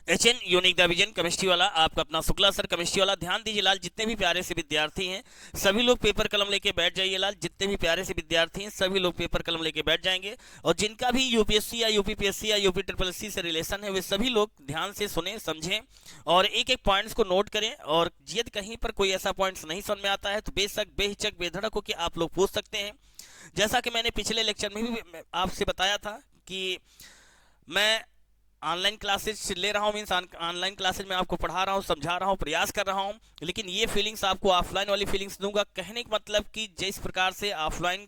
HN unique division chemistry वाला आपका अपना शुक्ला सर केमिस्ट्री वाला। ध्यान दीजिए लाल, जितने भी प्यारे से विद्यार्थी हैं सभी लोग पेपर कलम लेके बैठ जाइए लाल। जितने भी प्यारे से विद्यार्थी हैं सभी लोग पेपर कलम लेके बैठ जाएंगे। और जिनका भी यूपीएससी या यूपीपीएससी या यूपी ट्रिपल एससी से रिलेशन है वे सभी लोग ध्यान से सुने समझें और एक एक पॉइंट्स को नोट करें। और यदि कहीं पर कोई ऐसा पॉइंट्स नहीं समझ में आता है तो बेशक बेहिचक बेधड़क हो कि आप लोग पूछ सकते हैं। जैसा कि मैंने पिछले लेक्चर में भी आपसे बताया था कि मैं ऑनलाइन क्लासेस ले रहा हूँ, मीन्स ऑनलाइन क्लासेस में आपको पढ़ा रहा हूँ, समझा रहा हूँ, प्रयास कर रहा हूँ, लेकिन ये फीलिंग्स आपको ऑफलाइन वाली फीलिंग्स दूंगा। कहने का मतलब कि जिस प्रकार से ऑफलाइन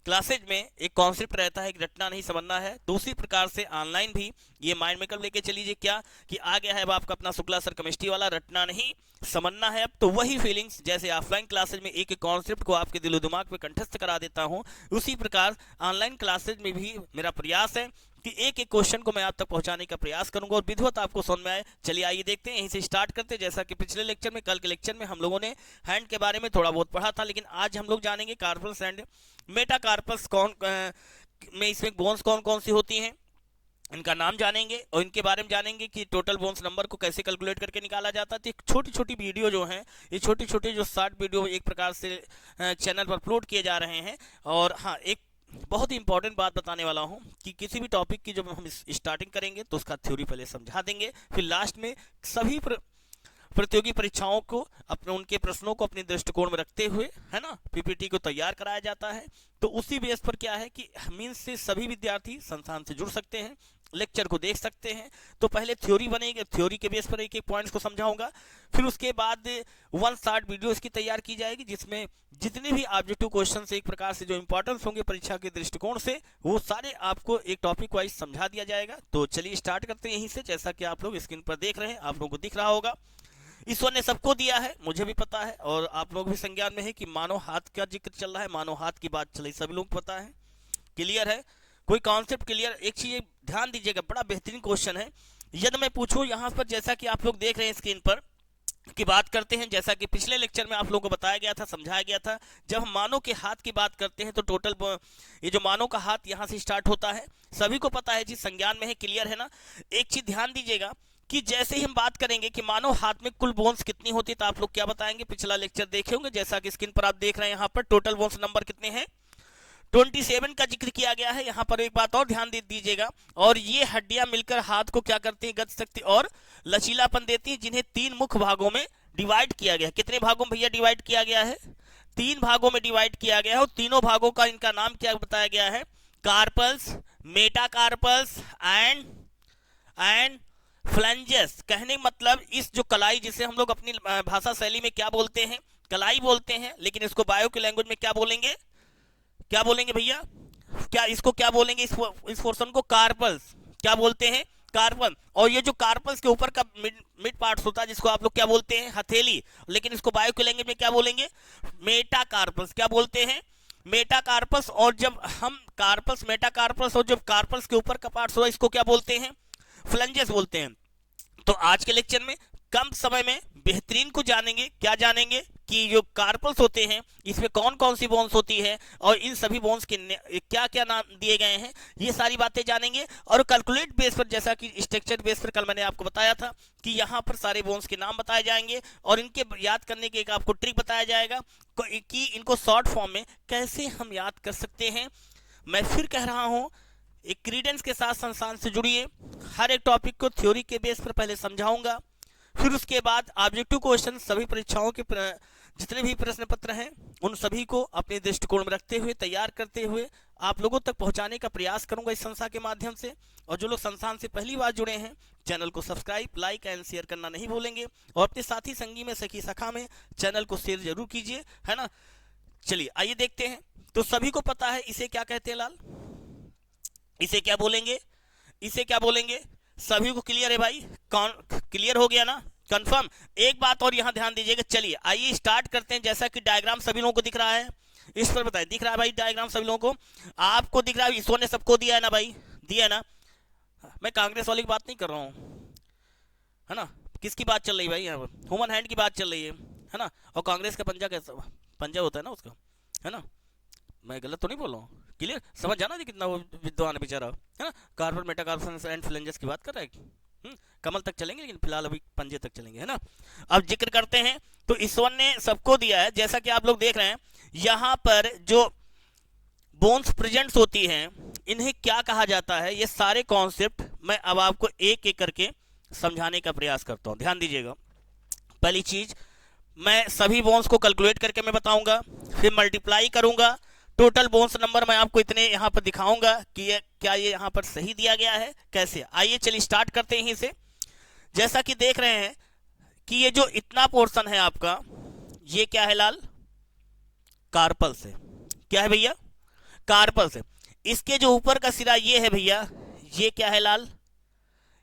क्लासेज में एक कॉन्सेप्ट रहता है कि रटना नहीं समझना है, दूसरी प्रकार से ऑनलाइन भी ये माइंड मेकअप लेके चलीजिए क्या कि आ गया है अब आपका अपना शुक्ला सर केमिस्ट्री वाला, रटना नहीं समझना है। अब तो वही फीलिंग्स जैसे ऑफलाइन क्लासेज में एक एक कॉन्सेप्ट को आपके दिलो दिमाग पे कंठस्थ करा देता हूँ, उसी प्रकार ऑनलाइन क्लासेज में भी मेरा प्रयास है कि एक एक क्वेश्चन को मैं आप तक पहुंचाने का प्रयास करूंगा और विधिवत आपको समझ में आए। चलिए आइए देखते हैं, यहीं से स्टार्ट करते हैं। जैसा कि पिछले लेक्चर में, कल के लेक्चर में हम लोगों ने हैंड के बारे में थोड़ा बहुत पढ़ा था, लेकिन आज हम लोग जानेंगे कार्पल्स एंड मेटाकार्पल्स में इसमें बोन्स कौन कौन सी होती हैं, इनका नाम जानेंगे और इनके बारे में जानेंगे कि टोटल बोन्स नंबर को कैसे कैलकुलेट करके निकाला जाता है। तो एक छोटी छोटी वीडियो जो है, ये छोटी छोटी जो शॉर्ट वीडियो एक प्रकार से चैनल पर अपलोड किए जा रहे हैं। और हाँ, एक बहुत ही इंपॉर्टेंट बात बताने वाला हूं कि किसी भी टॉपिक की जब हम स्टार्टिंग करेंगे तो उसका थ्योरी पहले समझा देंगे, फिर लास्ट में सभी प्रतियोगी परीक्षाओं को अपने उनके प्रश्नों को अपने दृष्टिकोण में रखते हुए, है ना, पीपीटी को तैयार कराया जाता है। तो उसी बेस पर क्या है कि मीन्स से सभी विद्यार्थी संस्थान से जुड़ सकते हैं, लेक्चर को देख सकते हैं। तो पहले थ्योरी बनेगी, थ्योरी के बेस पर एक एक पॉइंट्स को समझाऊंगा, फिर उसके बाद वन शॉर्ट वीडियो इसकी तैयार की जाएगी जिसमें जितने भी ऑब्जेक्टिव क्वेश्चन एक प्रकार से जो इंपॉर्टेंस होंगे परीक्षा के दृष्टिकोण से, वो सारे आपको एक टॉपिक वाइज समझा दिया जाएगा। तो चलिए स्टार्ट करते हैं यहीं से। जैसा कि आप लोग स्क्रीन पर देख रहे हैं, आप लोगों को दिख रहा होगा, ईश्वर ने सबको दिया है, मुझे भी पता है और आप लोग भी संज्ञान में है कि मानव हाथ का जिक्र चल रहा है, मानव हाथ की बात चल रही, सभी लोग पता है, क्लियर है, कोई कॉन्सेप्ट क्लियर। एक चीज ध्यान दीजिएगा, बड़ा बेहतरीन क्वेश्चन है। यदि मैं पूछूं यहाँ पर, जैसा कि आप लोग देख रहे हैं स्क्रीन पर, की बात करते हैं, जैसा कि पिछले लेक्चर में आप लोगों को बताया गया था, समझाया गया था, जब हम मानव के हाथ की बात करते हैं तो टोटल ये जो मानव का हाथ यहाँ से स्टार्ट होता है, सभी को पता है जी, संज्ञान में है, क्लियर है ना। एक चीज ध्यान दीजिएगा कि जैसे ही हम बात करेंगे कि मानव हाथ में कुल बोन्स कितनी होती है तो आप लोग क्या बताएंगे, पिछला लेक्चर देखे होंगे, जैसा कि स्क्रीन पर आप देख रहे हैं, यहाँ पर टोटल बोन्स नंबर कितने हैं, 27 का जिक्र किया गया है। यहाँ पर एक बात और ध्यान दे दीजिएगा, और ये हड्डियां मिलकर हाथ को क्या करती हैं, गति शक्ति और लचीलापन देती हैं, जिन्हें 3 मुख्य भागों में डिवाइड किया गया है। कितने भागों में भैया डिवाइड किया गया है, 3 भागों में डिवाइड किया गया है, और तीनों भागों का इनका नाम क्या बताया गया है, कार्पल्स, मेटाकार्पल्स एंड फ्लैंजेस। कहने मतलब इस जो कलाई, जिसे हम लोग अपनी भाषा शैली में क्या बोलते हैं, कलाई बोलते हैं, लेकिन इसको बायो की लैंग्वेज में क्या बोलेंगे, क्या बोलेंगे भैया, क्या इसको क्या बोलेंगे, इस पोर्शन को कार्पल्स क्या बोलते हैं, कार्पल। और ये जो कार्पल्स के ऊपर का मिड पार्ट होता है जिसको आप लोग क्या बोलते हैं, हथेली, लेकिन इसको बायो की लैंग्वेज में क्या बोलेंगे, मेटाकार्पल्स, क्या बोलते हैं, मेटाकार्पस। और जब हम कार्पल्स, मेटाकार्पस, और जब कार्पल्स के ऊपर का पार्ट होता है इसको क्या बोलते हैं, फ्लंजेस बोलते हैं। तो आज के लेक्चर में कम समय में बेहतरीन को जानेंगे, क्या जानेंगे कि जो कार्पल्स होते हैं इसमें कौन कौन सी बोन्स होती है और इन सभी बोन्स के क्या क्या नाम दिए गए हैं, ये सारी बातें जानेंगे। और कैलकुलेट बेस पर, जैसा कि स्ट्रक्चर बेस पर कल मैंने आपको बताया था कि यहाँ पर सारे बोन्स के नाम बताए जाएंगे और इनके याद करने के एक आपको ट्रिक बताया जाएगा कि इनको शॉर्ट फॉर्म में कैसे हम याद कर सकते हैं। मैं फिर कह रहा हूँ, एक क्रीडेंस के साथ संस्थान से जुड़िए, हर एक टॉपिक को थ्योरी के बेस पर पहले समझाऊंगा, फिर उसके बाद ऑब्जेक्टिव क्वेश्चन सभी परीक्षाओं के जितने भी प्रश्न पत्र हैं उन सभी को अपने दृष्टिकोण में रखते हुए, तैयार करते हुए आप लोगों तक पहुंचाने का प्रयास करूंगा इस संस्था के माध्यम से। और जो लोग संस्थान से पहली बार जुड़े हैं, चैनल को सब्सक्राइब, लाइक एंड शेयर करना नहीं भूलेंगे, और अपने साथी संगी में, सखी सखा में चैनल को शेयर जरूर कीजिए, है ना। चलिए आइए देखते हैं। तो सभी को पता है इसे क्या कहते हैं लाल, इसे क्या बोलेंगे, इसे क्या बोलेंगे, सभी को क्लियर है भाई, कौन क्लियर हो गया ना, कंफर्म। एक बात और यहाँ ध्यान दीजिएगा। चलिए आइए स्टार्ट करते हैं। जैसा कि डायग्राम सभी लोगों को दिख रहा है, इस पर बताइए, दिख रहा है भाई डायग्राम सभी लोगों को, आपको दिख रहा है, ईश्वर ने सबको दिया है ना भाई, दिया है ना। मैं कांग्रेस वाली की बात नहीं कर रहा हूँ, है ना, किसकी बात चल रही है भाई, यहाँ पर ह्यूमन हैंड की बात चल रही है ना। और कांग्रेस का पंजा कैसा पंजा होता है ना उसका, है ना, मैं गलत तो नहीं बोल रहा हूँ, क्लियर समझ जाना, कितना वो विद्वान है बेचारा, है ना। कार्बन, मेटाकार्बन एंड फ्लेंजस की बात कर रहा है, कमल तक चलेंगे, लेकिन फिलहाल अभी पंजे तक चलेंगे, है ना। अब जिक्र करते हैं, तो ईश्वर ने सबको दिया है, जैसा कि आप लोग देख रहे हैं यहाँ पर जो बोन्स प्रेजेंट्स होती हैं, इन्हें क्या कहा जाता है, ये सारे कॉन्सेप्ट मैं अब आपको एक एक करके समझाने का प्रयास करता हूं। ध्यान दीजिएगा, पहली चीज, मैं सभी बोन्स को कैलकुलेट करके मैं बताऊंगा, फिर मल्टीप्लाई करूंगा, टोटल बोन्स नंबर मैं आपको इतने यहां पर दिखाऊंगा कि ये क्या ये यहां पर सही दिया गया है, कैसे। आइए चलिए स्टार्ट करते हैं यहीं से। जैसा कि देख रहे हैं कि ये जो इतना पोर्शन है आपका, ये क्या है लाल, कार्पल्स है। क्या है भैया, कार्पल्स है। इसके जो ऊपर का सिरा ये है भैया, ये क्या है लाल,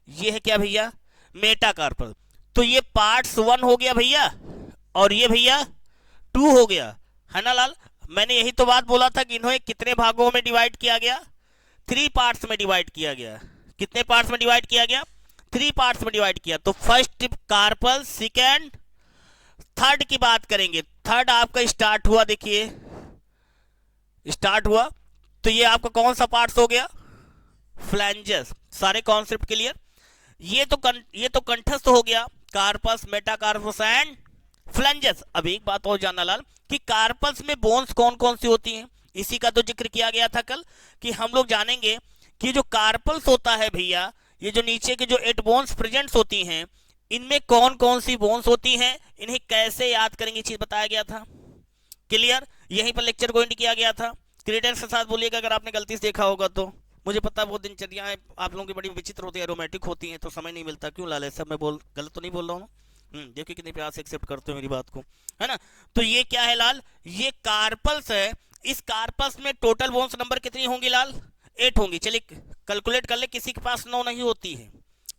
ये है क्या भैया, मेटाकार्पल। तो ये पार्ट्स 1 हो गया भैया, और ये भैया 2 हो गया, है ना लाल। मैंने यही तो बात बोला था कि इन्हें कितने भागों में डिवाइड किया गया, 3 पार्ट्स में डिवाइड किया गया। कितने पार्ट्स में डिवाइड किया गया, 3 पार्ट्स में डिवाइड किया। तो फर्स्ट कार्पल, सेकेंड, थर्ड की बात करेंगे। थर्ड आपका स्टार्ट हुआ, देखिए स्टार्ट हुआ, तो ये आपका कौन सा पार्ट्स हो गया, फ्लैंजेस। सारे कॉन्सेप्ट क्लियर। ये तो कंठस्थ हो गया, कार्पस, मेटाकार्पस एंड फ्लैंजेस। अब एक बात और जानना लाल कि कार्पस में बोन्स कौन कौन सी होती हैं, इसी का तो जिक्र किया गया था कल, कि हम लोग जानेंगे कि जो कार्पल्स होता है भैया, ये जो नीचे के जो 8 बोन्स प्रेजेंट्स होती हैं, इनमें कौन कौन सी बोन्स होती हैं, इन्हें कैसे याद करेंगे, चीज बताया गया था। क्लियर, यहीं पर लेक्चर को एंड किया गया था। क्रेडेंस के साथ बोलिएगा अगर आपने गलती से देखा होगा तो। मुझे पता है वो दिनचर्याएं आप लोगों की बड़ी विचित्र होती है, रोमांटिक होती हैं, तो समय नहीं मिलता। क्यों लाल, सब मैं गलत तो नहीं बोल रहा हूँ। देखिए कितने प्यार से एक्सेप्ट करते हो मेरी बात को, है ना। तो ये क्या है लाल, ये कार्पल्स है। इस कार्पल्स में टोटल बोन्स नंबर कितनी होंगी लाल, 8 होंगी। चलिए कैलकुलेट कर ले, किसी के पास 9 नहीं होती है,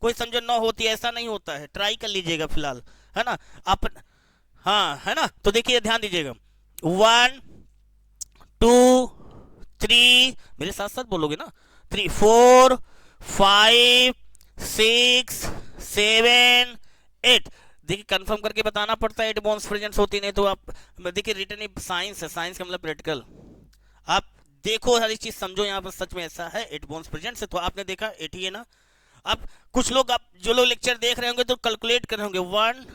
कोई समझो 9 होती है, ऐसा नहीं होता है, ट्राई कर लीजिएगा फिलहाल, है ना। हाँ, है ना। तो देखिए ध्यान दीजिएगा, 1 2 3, मेरे साथ साथ बोलोगे ना, 3 4 5 6 7 8। देखिए कंफर्म करके बताना पड़ता है 8 बोन्स प्रेजेंट्स होती नहीं तो आप देखिए, रिटर्न साइंस है, साइंस का मतलब प्रैक्टिकल। आप देखो हर चीज समझो, यहाँ पर सच में ऐसा है 8 बोन्स प्रेजेंट्स है। तो आपने देखा 8 ही है ना। अब कुछ लोग, आप जो लोग लेक्चर देख रहे होंगे तो कैलकुलेट कर रहे होंगे, 1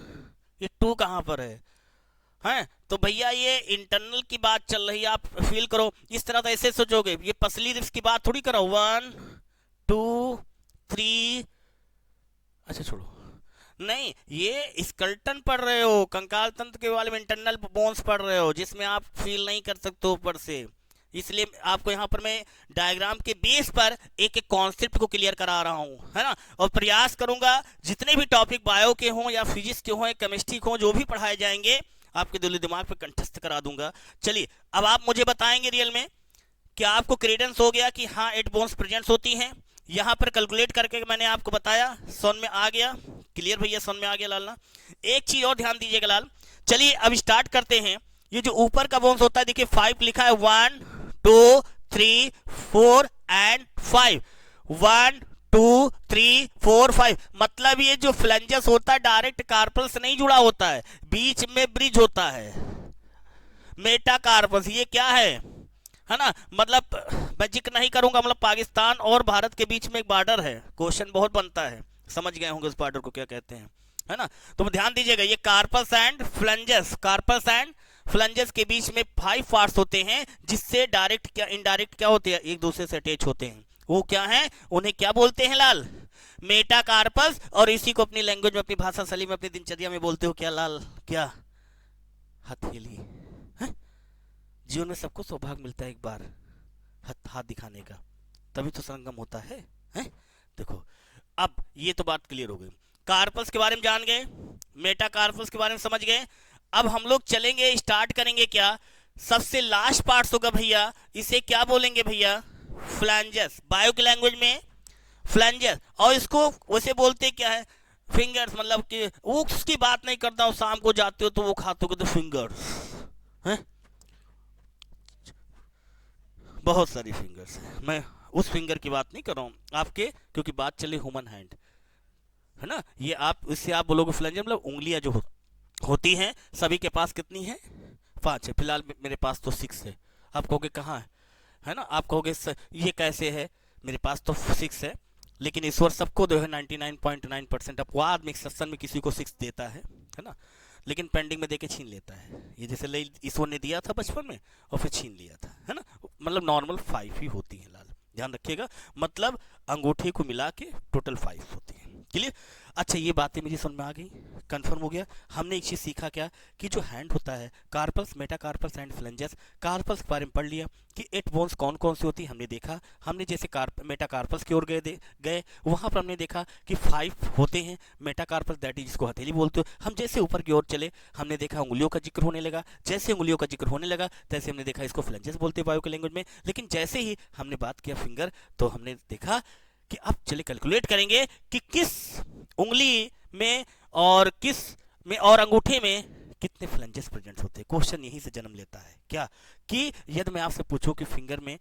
ये 2 कहां पर है। तो भैया ये इंटरनल की बात चल रही है, आप फील करो। इस तरह तो ऐसे सोचोगे, ये पसली रिब्स की बात थोड़ी करो, 1 2 3, अच्छा छोड़ो, नहीं, ये स्केलेटन पढ़ रहे हो, कंकाल तंत्र के बारे में इंटरनल बोन्स पढ़ रहे हो, जिसमें आप फील नहीं कर सकते ऊपर से। इसलिए आपको यहाँ पर मैं डायग्राम के बेस पर एक एक कॉन्सेप्ट को क्लियर करा रहा हूँ, है ना। और प्रयास करूंगा जितने भी टॉपिक बायो के हों या फिजिक्स के हों या केमिस्ट्री के हों, जो भी पढ़ाए जाएंगे आपके दिल दिमाग पे कंठस्थ करा दूंगा। चलिए अब आप मुझे बताएंगे रियल में कि आपको क्रेडेंस हो गया कि हाँ 8 बोन्स प्रेजेंट्स होती हैं। यहाँ पर कैलकुलेट करके मैंने आपको बताया, समझ में आ गया। क्लियर भैया, समझ में आ गया लाल ना। एक चीज और ध्यान दीजिएगा लाल, चलिए अब स्टार्ट करते हैं। ये जो ऊपर का बोन्स होता है, देखिए 5 लिखा है, 1 2 3 4 एंड 5, 1 2 3 4 5। मतलब ये जो फ्लैंजेस होता है डायरेक्ट कार्पल से नहीं जुड़ा होता है, बीच में ब्रिज होता है, मेटाकार्पस। ये क्या है ना। मतलब मैं जिक्र नहीं करूंगा, मतलब पाकिस्तान और भारत के बीच में एक बॉर्डर है, क्वेश्चन बहुत बनता है, समझ गए होंगे उस बॉर्डर को क्या कहते हैं, है ना। तो ध्यान दीजिएगा, ये carpus and phalanges, carpus and phalanges के बीच में 5 पार्ट्स होते हैं, जिससे डायरेक्ट क्या इनडायरेक्ट क्या होते हैं, एक दूसरे से अटैच होते हैं। वो क्या है, उन्हें क्या बोलते हैं लाल, मेटाकार्पस। और इसी को अपनी लैंग्वेज में, अपनी भाषा शैली में, अपनी दिनचर्या में बोलते हो क्या लाल, क्या, हथेली। जीवन में सबको सौभाग्य मिलता है एक बार हाथ दिखाने का, तभी तो संगम होता है, देखो अब ये तो बात क्लियर हो गई। कार्पस के बारे में जान गए, मेटाकार्पस के बारे में समझ गए। अब हम लोग चलेंगे, स्टार्ट करेंगे क्या, सबसे लास्ट पार्ट होगा भैया, इसे क्या बोलेंगे भैया, फ्लैंजेस। बायो की लैंग्वेज में फ्लैंजेस, और इसको वैसे बोलते क्या है, फिंगर्स। मतलब कि वो उसकी बात नहीं करता हूँ, शाम को जाते हो तो वो खाते हो तो फिंगर्स हैं, बहुत सारी फिंगर्स हैं। मैं उस फिंगर की बात नहीं कर रहा हूँ आपके, क्योंकि बात चली ह्यूमन हैंड, है ना। ये आप इससे आप बोलोगे फ्लैंजर मतलब उंगलियां जो होती हैं, सभी के पास कितनी है, 5 है। फिलहाल मेरे पास तो 6 है। आप कहोगे कहाँ है ना। आप कहोगे ये कैसे है, मेरे पास तो 6 है। लेकिन ईश्वर सबको जो है 99.9% अपवाद में एक्सेप्शन में किसी को 6 देता है ना, लेकिन पेंडिंग में देके छीन लेता है। ये जैसे ले ईश्वर ने दिया था बचपन में और फिर छीन लिया था, है ना। मतलब नॉर्मल 5 ही होती है लाल, ध्यान रखिएगा, मतलब अंगूठे को मिला के टोटल 5 होती है। क्लियर? अच्छा, ये बातें मुझे समझ में आ गई, कंफर्म हो गया। हमने एक चीज सीखा क्या, कि जो हैंड होता है कार्पल्स, मेटाकार्पल्स एंड फ्लेंजस। कार्पल्स के बारे में पढ़ लिया कि 8 बोन्स कौन कौन सी होती है, हमने देखा। हमने जैसे मेटाकार्पल्स की ओर गए वहां पर हमने देखा कि 5 होते हैं मेटाकार्पल्स, दैट इज जिसको हथेली बोलते हो। हम जैसे ऊपर की ओर चले, हमने देखा उंगलियों का जिक्र होने लगा। जैसे उंगलियों का जिक्र होने लगा तैसे हमने देखा इसको फ्लेंजस बोलते हैं बायो के लैंग्वेज में। लेकिन जैसे ही हमने बात किया फिंगर, तो हमने देखा कि अब चले कैलकुलेट करेंगे कि किस उंगली में और किस में और अंगूठे में कितने फ्लेंजेस प्रेजेंट होते हैं। क्वेश्चन यहीं से जन्म लेता है क्या, कि यदि मैं आपसे पूछूं कि फिंगर में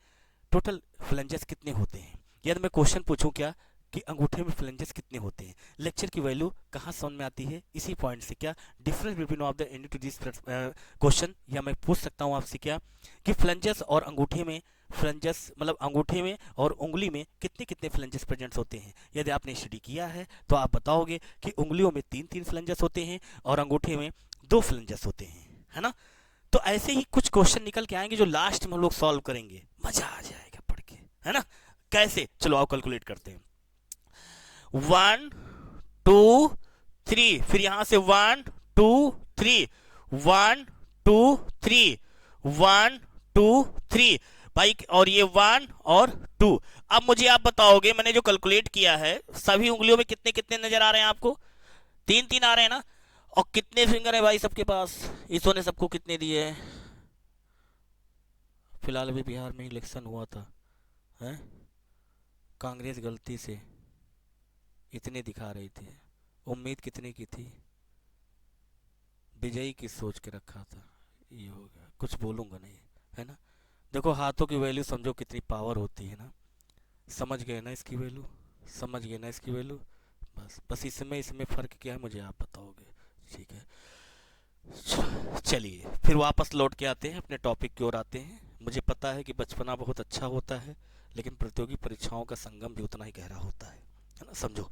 टोटल फ्लेंजेस कितने होते हैं, यदि मैं क्वेश्चन पूछूं क्या कि अंगूठे में फ्लेंजेस कितने होते हैं, लेक्चर की वैल्यू कहाँ समझ में आती है, इसी पॉइंट से। क्या difference between of the any two this question, या मैं पूछ सकता हूँ आपसे क्या कि फ्लेंजेस और अंगूठे में, फ्लेंजेस मतलब अंगूठे में और उंगली में कितने कितने फ्लेंजेस प्रेजेंट होते हैं। यदि आपने स्टडी किया है तो आप बताओगे कि उंगलियों में 3-3 फ्लेंजेस होते हैं और अंगूठे में 2 फ्लेंजेस होते हैं, है ना। तो ऐसे ही कुछ क्वेश्चन निकल के आएंगे जो लास्ट में हम लोग सॉल्व करेंगे, मजा आ जाएगा पढ़ के, है ना। कैसे, चलो आओ कैलकुलेट करते हैं। 1 2 3, फिर यहां से 1 2 3, 1 2 3, 1 2 3 भाई, और ये 1 और 2। अब मुझे आप बताओगे, मैंने जो कैलकुलेट किया है सभी उंगलियों में कितने कितने नजर आ रहे हैं आपको, 3-3 आ रहे हैं ना। और कितने फिंगर है भाई सबके पास, ईसो ने सबको कितने दिए हैं। फिलहाल अभी बिहार में इलेक्शन हुआ था, है कांग्रेस गलती से इतने दिखा रही थी, उम्मीद कितने की थी, विजयी की सोच के रखा था, ये हो गया, कुछ बोलूंगा नहीं, है ना। देखो हाथों की वैल्यू समझो कितनी पावर होती है ना, समझ गए ना इसकी वैल्यू, समझ गए ना इसकी वैल्यू। बस इसमें फर्क क्या है मुझे आप बताओगे, ठीक है। चलिए फिर वापस लौट के आते हैं, अपने टॉपिक की ओर आते हैं। मुझे पता है कि बचपना बहुत अच्छा होता है, लेकिन प्रतियोगी परीक्षाओं का संगम भी उतना ही गहरा होता है ना, समझो।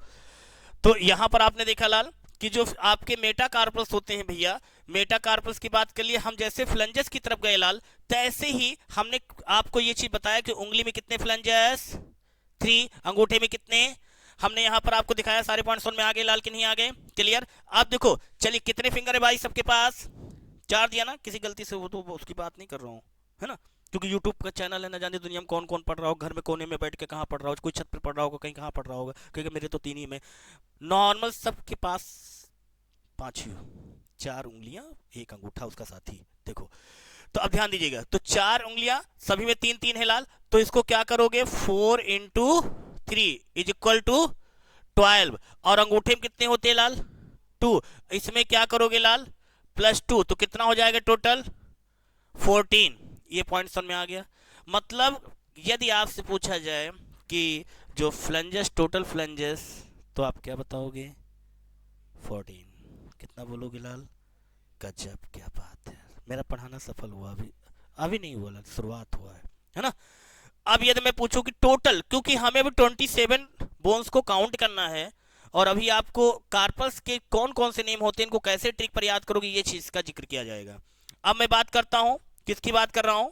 तो यहां पर आपने देखा लाल कि जो आपके मेटाकार्पल्स होते हैं भैया, मेटाकार्पल्स की बात कर लिए हम, जैसे फ्लेंजेस की तरफ गए लाल, तैसे ही हमने आपको ये चीज बताया कि उंगली में कितने फ्लेंजेस, 3, अंगूठे में कितने। हमने यहां पर आपको दिखाया, सारे पॉइंट समझ में आ गए लाल कि नहीं आ गए, क्लियर। अब देखो चलिए कितने फिंगर है भाई सबके पास, 4 दिया ना, किसी गलती से वो तो उसकी बात नहीं कर रहा हूं, है ना, क्योंकि YouTube का चैनल है, ना जाने दुनिया में कौन कौन पढ़ रहा हो, घर में कोने में बैठ के कहाँ पढ़ रहा हो, कोई छत पर पढ़ रहा होगा, कहीं कहाँ पढ़ रहा होगा, क्योंकि मेरे तो 3 ही में नॉर्मल सबके पास 5 ही, 4 उंगलियां 1 अंगूठा उसका साथी। देखो तो अब ध्यान दीजिएगा, तो 4 उंगलियां सभी में 3-3 है लाल, तो इसको क्या करोगे 4 इंटू 3 इज इक्वल टू 12, और अंगूठे में कितने होते हैं लाल 2, इसमें क्या करोगे लाल +2, तो कितना हो जाएगा टोटल 14। ये पॉइंट समझ में आ गया। मतलब यदि आपसे पूछा जाए कि जो फ्लेंजेस, टोटल फ्लेंजेस, तो आप क्या बताओगे 14, कितना बोलोगे लाल। गजब, क्या बात है, मेरा पढ़ाना सफल हुआ, अभी नहीं हुआ, शुरुआत हुआ है ना। अब यदि मैं पूछूं कि टोटल, क्योंकि हमें भी 27 बोन्स को काउंट करना है, और अभी आपको कार्पल्स के कौन कौन से नेम होते हैं, इनको कैसे ट्रिक पर याद करोगे, ये चीज का जिक्र किया जाएगा। अब मैं बात करता हूं, किसकी बात कर रहा हूं,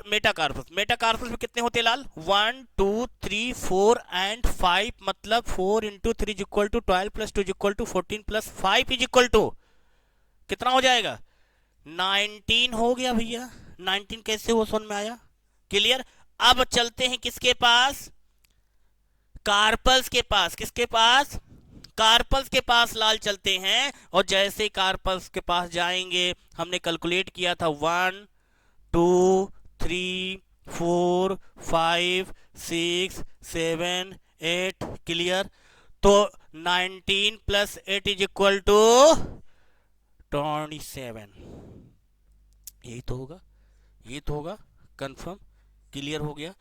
मेटाकार्पल्स। मेटाकार्पल्स में कितने होते हैं लाल, 1 2 3 4 एंड 5, मतलब 4 into 3 is equal to 12 plus 2 is equal to 14 plus 5 is equal to कितना हो जाएगा 19 हो गया भैया। 19 कैसे हो, समझ में आया, क्लियर। अब चलते हैं किसके पास, कार्पल्स के पास। किसके पास, कार्पल्स के पास लाल चलते हैं, और जैसे कार्पल्स के पास जाएंगे, हमने कैलकुलेट किया था 1 2 3 4 5 6 7 8, क्लियर। तो 19 प्लस 8 इज इक्वल टू 27, यही तो होगा, ये तो होगा, कंफर्म, क्लियर हो गया।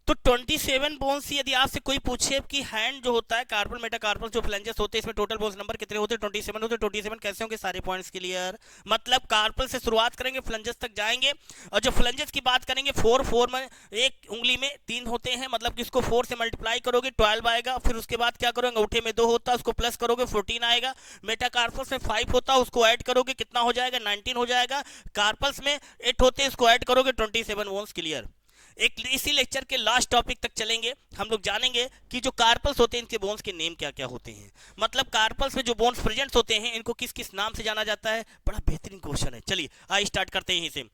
तो 27 बोन्स, यदि आपसे कोई पूछे कि हैंड जो होता है, कार्पल मेटाकार्पल जो फ्लेंजेस होते हैं, इसमें टोटल बोन्स नंबर कितने होते हैं? 27 होते हैं। 27 कैसे होंगे? सारे पॉइंट्स क्लियर। मतलब कार्पल से शुरुआत करेंगे, फ्लेंजेस तक जाएंगे, और जब फ्लेंजेस की बात करेंगे, 4 में एक उंगली में 3 होते हैं, मतलब कि इसको 4 से मल्टीप्लाई करोगे 12 आएगा। फिर उसके बाद क्या करोगे? अंगूठे में 2 होता है, उसको प्लस करोगे 14 आएगा। मेटाकार्पल्स में 5 होता है, उसको ऐड करोगे कितना हो जाएगा? 19 हो जाएगा। कार्पल्स में 8 होते हैं, इसको ऐड करोगे 27 बोन्स। क्लियर। एक इसी लेक्चर के लास्ट टॉपिक तक चलेंगे, हम लोग जानेंगे कि जो कार्पल्स होते हैं इनके बोन्स के नेम क्या क्या होते हैं। मतलब कार्पल्स में जो बोन्स प्रेजेंट होते हैं इनको किस किस नाम से जाना जाता है? बड़ा बेहतरीन क्वेश्चन है। चलिए आइए स्टार्ट करते हैं यहीं से।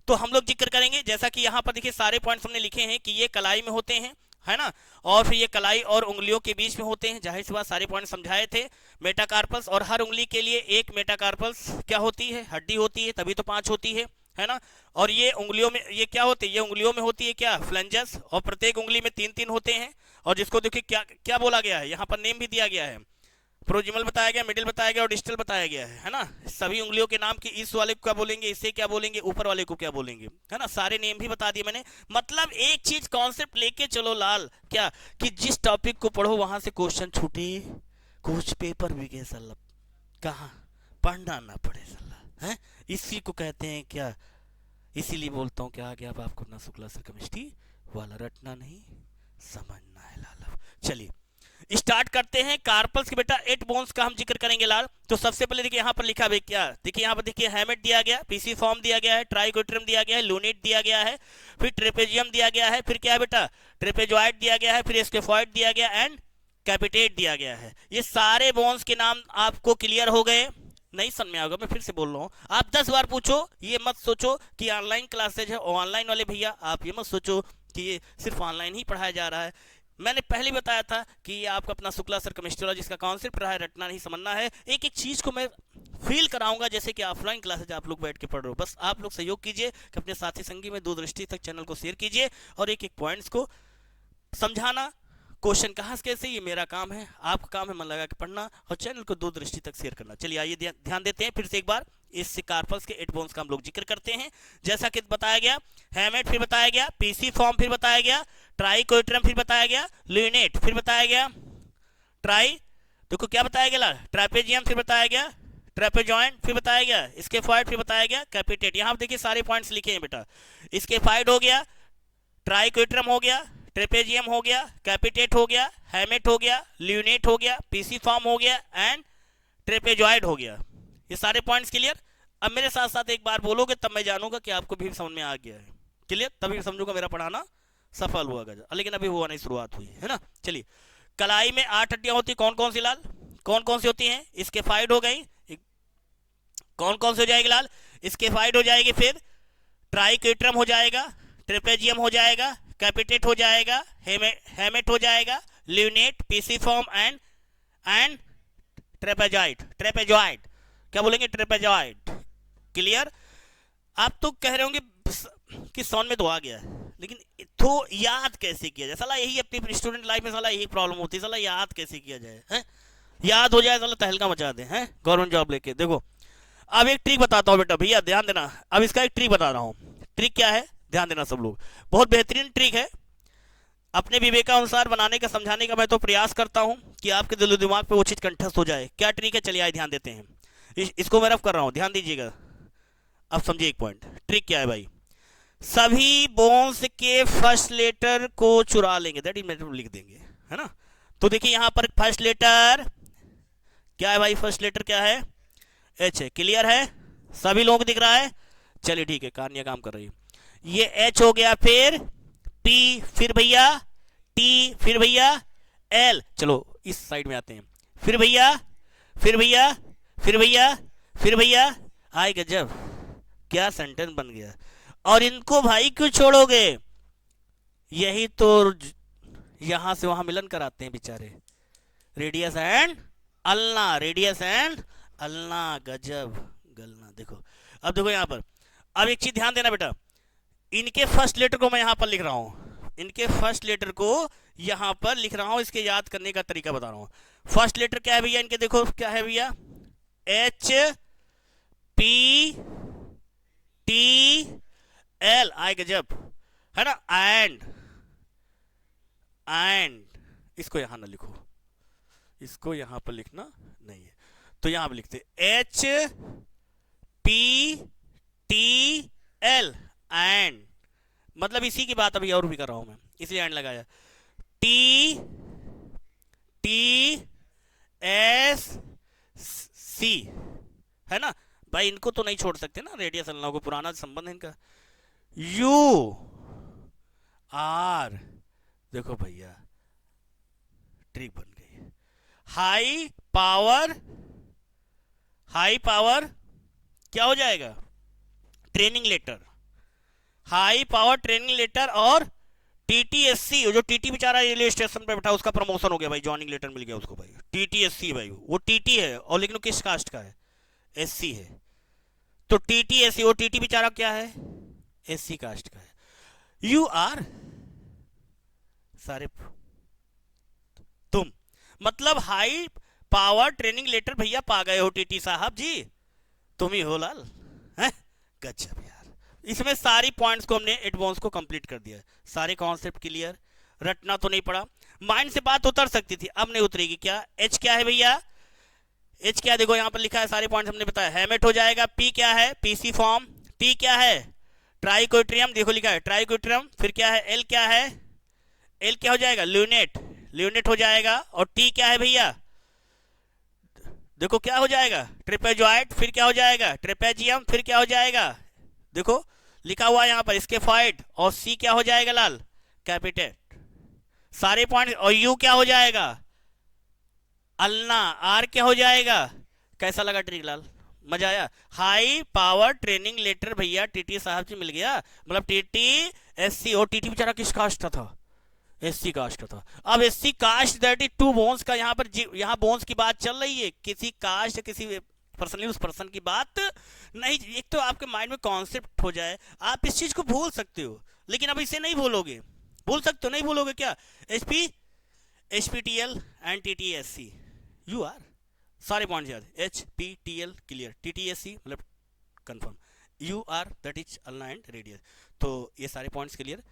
तो हम लोग जिक्र करेंगे, जैसा कि यहाँ पर देखिए सारे पॉइंट्स हमने लिखे हैं कि ये कलाई में होते हैं, है ना, और फिर ये कलाई और उंगलियों के बीच में होते हैं। जाहिर सी बात सारे पॉइंट समझाए थे। मेटाकार्पल्स, और हर उंगली के लिए एक मेटाकार्पल्स क्या होती है? हड्डी होती है, तभी तो 5 होती है ना। और ये उंगलियों में ये क्या होती है? ये उंगलियों में होती है क्या? फ्लेंजस। और प्रत्येक उंगली में 3-3 होते हैं। और जिसको देखिए क्या क्या बोला गया है, यहाँ पर नेम भी दिया गया है। प्रोजिमल बताया गया, मिडिल बताया गया और डिस्टल बताया गया है ना। सभी उंगलियों के नाम की, इस वाले को क्या बोलेंगे, इससे क्या बोलेंगे, ऊपर वाले को क्या बोलेंगे, है ना। सारे नेम भी बता दिए मैंने। मतलब एक चीज कॉन्सेप्ट लेके चलो लाल, क्या कि जिस टॉपिक को पढ़ो वहां से क्वेश्चन छूटे, कुछ पेपर भी गए सल्ला, कहाँ पढ़ना ना पड़े सल्ला, है। इसी को कहते हैं क्या, इसीलिए बोलता हूँ कि आगे अब आपको अपना शुक्ला सर केमिस्ट्री वाला रटना नहीं, समझना है लाल। चलिए स्टार्ट करते हैं। कार्पल्स के बेटा 8 बोन्स का हम जिक्र करेंगे लाल। तो सबसे पहले देखिए यहाँ पर लिखा है क्या, देखिए यहाँ पर देखिए हैमेट दिया गया, पीसी फॉर्म दिया गया है, ट्राइकोट्रियम दिया गया है, लूनेट दिया गया है, फिर ट्रेपेजियम दिया गया है, फिर क्या है बेटा, ट्रेपेजॉइड दिया गया है, फिर स्केफॉइड दिया गया एंड कैपिटेट दिया गया है। ये सारे बोन्स के नाम आपको क्लियर हो गए? नहीं समझ में आएगा, मैं फिर से बोल रहा हूँ। आप 10 बार पूछो, ये मत सोचो कि ऑनलाइन क्लासेज है और ऑनलाइन वाले भैया आप ये मत सोचो कि ये सिर्फ ऑनलाइन ही पढ़ाया जा रहा है। मैंने पहले बताया था कि ये आपका अपना शुक्ला सर केमिस्ट्री वाला जिसका कॉन्सेप्ट रहा है, रटना नहीं समझना है। एक एक चीज को मैं फील कराऊंगा जैसे कि ऑफलाइन क्लासेज आप लोग बैठ के पढ़ रहे हो। बस आप लोग सहयोग कीजिए कि अपने साथी संगी में दूरदृष्टि तक चैनल को शेयर कीजिए और एक एक पॉइंट्स को समझाना, क्वेश्चन कहाँ से कैसे, ये मेरा काम है। आपका काम है मन लगा के पढ़ना और चैनल को दूरदृष्टि तक शेयर करना। चलिए आइए ध्यान देते हैं फिर से एक बार। इस कार्पल्स के 8 बोन्स का हम लोग जिक्र करते हैं। जैसा कि बताया गया, हैमेट फिर बताया गया, पीसी फॉर्म फिर बताया गया, ट्राइकोट्रियम फिर बताया गया, ल्यूनेट फिर बताया गया, देखो क्या बताया गया, ट्रापेजियम फिर बताया गया, ट्रेपेजॉइंट फिर बताया गया, स्केफॉइड फिर बताया गया, कैपिटेट। यहाँ देखिए सारे पॉइंट्स लिखे हैं बेटा। स्केफॉइड हो गया, ट्राइकोट्रियम हो गया, ट्रेपेजियम हो गया, कैपिटेट हो गया, हैमेट हो गया, ल्यूनेट हो गया, पीसी फॉर्म हो गया एंड ट्रेपेजॉइड हो गया। ये सारे पॉइंट्स क्लियर। अब मेरे साथ साथ एक बार बोलोगे तब मैं जानूंगा कि आपको भी समझ में आ गया है। क्लियर, तभी समझूंगा मेरा पढ़ाना सफल हुआ गया, लेकिन अभी हुआ नहीं, शुरुआत हुई है ना। चलिए, कलाई में 8 हड्डियां होती, कौन कौन सी लाल, कौन कौन सी होती हैं? स्केफाइड हो गई, कौन कौन सी हो जाएगी लाल? स्केफाइड हो जाएगी, फिर ट्राइकोट्रियम हो जाएगा, ट्रेपेजियम हो जाएगा, कैपिटेट हो जाएगा, हेमेट हो जाएगा, lunate, PC form and trapezoid क्या बोलेंगे? ट्रेपेजॉइड। क्लियर। आप तो कह रहे होंगे कि सॉन में तो आ गया है, लेकिन तो याद कैसे किया जाए साला, यही अपनी स्टूडेंट लाइफ में साला यही प्रॉब्लम होती है साला, याद कैसे किया जाए, हैं? याद हो जाए साला तहलका मचा दे, हैं, गवर्नमेंट जॉब लेके। देखो अब एक ट्रिक बताता हूँ बेटा, भैया ध्यान देना। अब इसका एक ट्रिक बता रहा हूँ। ट्रिक क्या है, ध्यान देना सब लोग, बहुत बेहतरीन ट्रिक है। अपने विवेकानुसार बनाने का, समझाने का मैं तो प्रयास करता हूं कि आपके दिल दिमाग पे वो चीज कंठस्थ हो जाए। क्या ट्रिक है, चलिए आइए ध्यान देते हैं। इसको मैं रफ कर रहा हूं, ध्यान दीजिएगा। अब समझिए एक पॉइंट। ट्रिक क्या है भाई, सभी बोन्स के फर्स्ट लेटर को चुरा लेंगे, दैट इज मतलब लिख देंगे, है ना। तो देखिए यहां पर फर्स्ट लेटर क्या है भाई, फर्स्ट लेटर क्या है? एच है। क्लियर है, सभी लोगों को दिख रहा है? चलिए ठीक है, कहानियां काम कर रही है। ये एच हो गया, फिर पी, फिर भैया टी, फिर भैया एल। चलो इस साइड में आते हैं। फिर भैया, फिर भैया, फिर भैया, फिर भैया, आए गजब, क्या सेंटेंस बन गया। और इनको भाई क्यों छोड़ोगे, यही तो यहां से वहां मिलन कराते हैं बेचारे। Radius and ulna, radius and ulna, गजब गलना। देखो अब देखो यहां पर, अब एक चीज ध्यान देना बेटा, इनके फर्स्ट लेटर को मैं यहां पर लिख रहा हूं, इनके फर्स्ट लेटर को यहां पर लिख रहा हूं, इसके याद करने का तरीका बता रहा हूं। फर्स्ट लेटर क्या है भैया इनके, देखो क्या है भैया, एच पी टी एल, आए गजब, है ना, एंड एंड, इसको यहां ना लिखो, इसको यहां पर लिखना नहीं है, तो यहां पर लिखते H P T L and, मतलब इसी की बात अभी और भी कर रहा हूं मैं, इसलिए एंड लगाया। टी टी एस सी, है ना भाई, इनको तो नहीं छोड़ सकते ना, रेडियस अल्लाह को पुराना संबंध है इनका। यू आर, देखो भैया ट्रिक बन गई। हाई पावर, हाई पावर क्या हो जाएगा, training letter, high power training letter, और टीटीएससी, जो टीटी बेचारा रेलवे स्टेशन पे बैठा उसका प्रमोशन हो गया भाई, ज्वाइनिंग लेटर मिल गया उसको भाई, टीटीएससी भाई, वो टीटी है और लेकिन वो किस कास्ट का है, एससी है, तो टीटीएससी, वो टीटी बेचारा क्या है, एससी कास्ट का है। यू आर, सारे तुम, मतलब हाई पावर ट्रेनिंग लेटर भैया पा गए हो टीटी साहब जी, तुम ही हो लाल, हैं गजब यार। इसमें सारी पॉइंट्स को हमने एडवांस को कंप्लीट कर दिया, सारे कॉन्सेप्ट क्लियर, रटना तो नहीं पड़ा, माइंड से बात उतर सकती थी, अब नहीं उतरेगी। क्या एच क्या है भैया, एच क्या, देखो यहां पर लिखा है, सारे पॉइंट्स हमने बताया, हेमेट हो जाएगा। पी क्या है, पीसी फॉर्म। टी क्या है, ट्राइकोट्रियम, देखो लिखा है ट्राइकोट्रियम। फिर क्या है, एल क्या है, एल क्या हो जाएगा, ल्यूनेट, ल्यूनेट हो जाएगा। और टी क्या है भैया, देखो क्या हो जाएगा, ट्रिपेजॉइड। फिर क्या हो जाएगा, ट्रिपेजियम। फिर क्या हो जाएगा, देखो लिखा हुआ यहां पर स्केफॉइड। और सी क्या हो जाएगा लाल, कैपिटेट, सारे पॉइंट। और यू क्या हो जाएगा, अल्ना। आर क्या हो जाएगा, कैसा लगा ट्रिक लाल, मजा आया। हाई पावर ट्रेनिंग लेटर भैया टीटी साहब से मिल गया, मतलब टीटी एससी। और टीटी बेचारा किस कास्ट का था, एससी कास्ट का था। अब SC caste that is two bones का, यहाँ पर यहाँ बोन्स की बात चल रही है, किसी कास्ट किसी पर्सनली उस पर्सन की बात नहीं। एक तो आपके माइंड में कॉन्सेप्ट हो जाए, आप इस चीज को भूल सकते हो, लेकिन अब इसे नहीं भूलोगे, भूल सकते हो, नहीं भूलोगे क्या, HP HPTL and TTSC, U R, सारे पॉइंट याद, एचपीटीएल क्लियर, टीटीएससी मतलब confirm, U R that is ulna and radius. तो ये सारे पॉइंट्स क्लियर।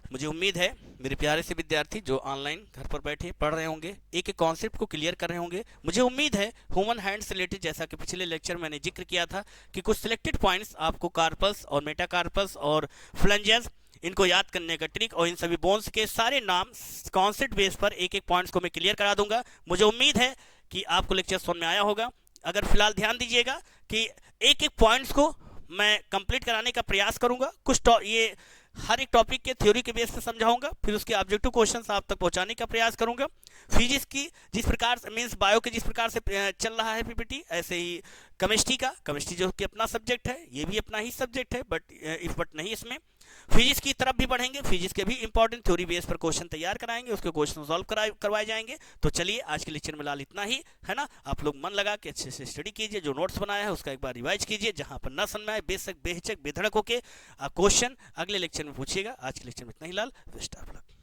मुझे उम्मीद है मेरे प्यारे से विद्यार्थी जो ऑनलाइन घर पर बैठे पढ़ रहे होंगे, एक एक कॉन्सेप्ट को क्लियर कर रहे होंगे। मुझे उम्मीद है ह्यूमन हैंड से रिलेटेड, जैसा कि पिछले लेक्चर मैंने जिक्र किया था कि कुछ सिलेक्टेड पॉइंट्स आपको कार्पल्स और मेटाकार्पल्स और फ्लंजेस, इनको याद करने का ट्रिक, और इन सभी बोन्स के सारे नाम कॉन्सेप्ट बेस पर एक एक पॉइंट्स को मैं क्लियर करा दूंगा। मुझे उम्मीद है कि आपको लेक्चर समझ में आया होगा। अगर फिलहाल ध्यान दीजिएगा कि एक एक पॉइंट्स को मैं कंप्लीट कराने का प्रयास करूंगा। कुछ ये हर एक टॉपिक के थ्योरी के बेस पे समझाऊंगा, फिर उसके ऑब्जेक्टिव क्वेश्चंस आप तक पहुंचाने का प्रयास करूंगा। फिजिक्स की जिस प्रकार से, मींस बायो के जिस प्रकार से चल रहा है पीपीटी, ऐसे ही केमिस्ट्री का, केमिस्ट्री जो कि अपना सब्जेक्ट है, ये भी अपना ही सब्जेक्ट है, बट नहीं इसमें फिजिक्स की तरफ भी बढ़ेंगे। फिजिक्स के भी इंपॉर्टेंट थ्योरी बेस पर क्वेश्चन तैयार कराएंगे, उसके क्वेश्चन सॉल्व करवाए जाएंगे। तो चलिए आज के लेक्चर में लाल इतना ही, है ना। आप लोग मन लगा के अच्छे से स्टडी कीजिए, जो नोट्स बनाया है उसका एक बार रिवाइज कीजिए, जहां पर न समझ में आए बेशक बेहिचक बेधड़क होके क्वेश्चन अगले लेक्चर में पूछिएगा। आज के लेक्चर में इतना ही लाल, बेस्ट ऑफ लक।